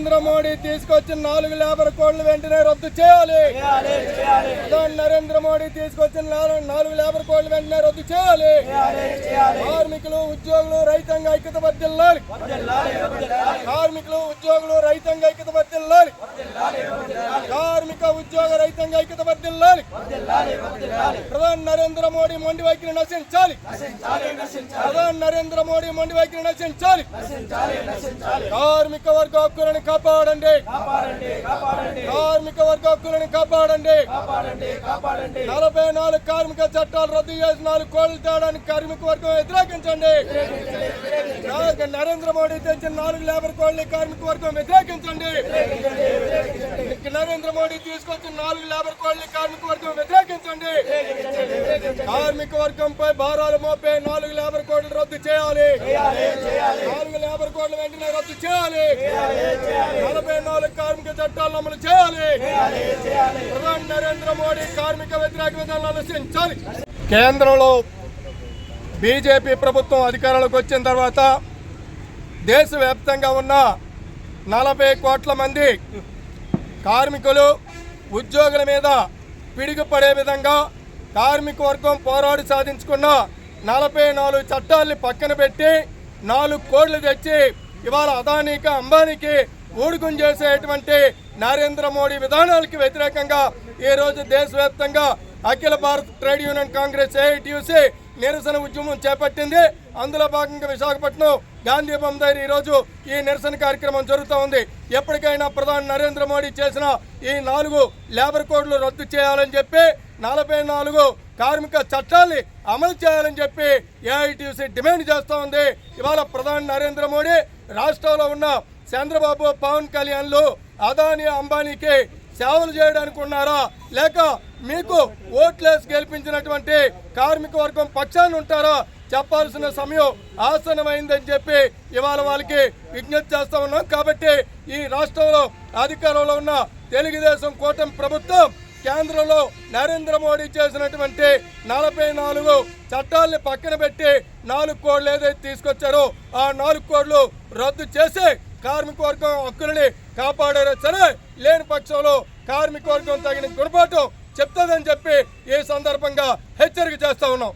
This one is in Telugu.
నరేంద్ర మోడీ తీసుకొచ్చిన 4 లేబర్ కోడ్లు వెంటనే రద్దు చేయాలి. నరేంద్ర మోడీ తీసుకొచ్చిన 4 లేబర్ కోడ్లు వెంటనే రద్దు చేయాలి. కార్మికులు ఉద్యోగులు రైతాంగ ఐక్యత వర్ధిల్లాలి. కార్మికులు ఉద్యోగులు రైతాంగ ఐక్యత వర్ధిల్లాలి. కార్మిక ఉద్యోగ రైతాంగ ఐక్యత వర్ధిల్లాలి. ప్రధాని నరేంద్ర మోడీ మొండి వైఖరిని నశించాలి. ప్రధాని నరేంద్ర మోడీ మొండి వైఖరిని నశించాలి. కార్మిక వర్గ హక్కులను కాపాడండి. కార్మిక వర్గ హక్కులను కాపాడండి. 44 కార్మిక చట్టాలు రద్దు చేసి 4 కోళ్లు తేడానికి కార్మిక వర్గం వ్యతిరేకించండి. నరేంద్ర మోడీ తెచ్చిన 4 లేబర్ కోడ్లు కార్మిక వర్గం వ్యతిరేకించండి. నరేంద్ర మోడీ తీసుకొచ్చిన 4 లేబర్ కోడ్లు కార్మిక వర్గం వ్యతిరేకించండి. కార్మిక వర్గంపై భారాలు మోపే 4 లేబర్ కోడ్లు రద్దు చేయాలి. 4 లేబర్ కోడ్లు వెంటనే రద్దు చేయాలి. 44 కార్మిక చట్టాలను అమలు చేయాలి. ప్రధాని నరేంద్ర మోడీ కార్మిక వ్యతిరేక విధానాలను నశించాలి. కేంద్రంలో బీజేపీ ప్రభుత్వం అధికారంలోకి వచ్చిన తర్వాత దేశవ్యాప్తంగా ఉన్న 40 కోట్ల మంది కార్మికులు ఉద్యోగుల మీద పిడుగుపడే విధంగా కార్మిక వర్గం పోరాడి సాధించుకున్న 44 చట్టాలని పక్కన పెట్టి 4 కోడ్లు తెచ్చి ఇవాళ అదానీకి అంబానీకి ఊడుకుని చేసేటువంటి నరేంద్ర మోడీ విధానాలకి వ్యతిరేకంగా ఈరోజు దేశవ్యాప్తంగా అఖిల భారత ట్రేడ్ యూనియన్ కాంగ్రెస్ AITUC నిరసన ఉద్యమం చేపట్టింది. అందులో భాగంగా విశాఖపట్నం గాంధీ బొమ్మ దగ్గర ఈరోజు ఈ నిరసన కార్యక్రమం జరుగుతూ ఉంది. ఎప్పటికైనా ప్రధాని నరేంద్ర మోడీ చేసిన ఈ 4 లేబర్ కోడ్లు రద్దు చేయాలని చెప్పి 44 కార్మిక చట్టాల్ని అమలు చేయాలని చెప్పి AITUC డిమాండ్ చేస్తూ ఉంది. ఇవాళ ప్రధాని నరేంద్ర మోడీ రాష్ట్రంలో ఉన్న చంద్రబాబు పవన్ కళ్యాణ్లు అదానీ అంబానీకి సేవలు చేయడానికి ఉన్నారా, లేక మీకు ఓట్లేసి గెలిపించినటువంటి కార్మిక వర్గం పక్షాన్ని ఉంటారా చెప్పాల్సిన సమయం ఆసన్నమైందని చెప్పి ఇవాళ వాళ్ళకి విజ్ఞప్తి చేస్తా ఉన్నాం. కాబట్టి ఈ రాష్ట్రంలో అధికారంలో ఉన్న తెలుగుదేశం కూటమి ప్రభుత్వం కేంద్రంలో నరేంద్ర మోడీ చేసినటువంటి 44 చట్టాలని పక్కన పెట్టి 4 కోడ్లు ఏదైతే తీసుకొచ్చారో ఆ 4 కోడ్లు రద్దు చేసి కార్మిక వర్గం హక్కులని కాపాడారో సరే, లేని పక్షంలో కార్మిక వర్గం తగిన గుణపాఠం చెప్తుందని చెప్పి ఈ సందర్భంగా హెచ్చరిక చేస్తా ఉన్నాం.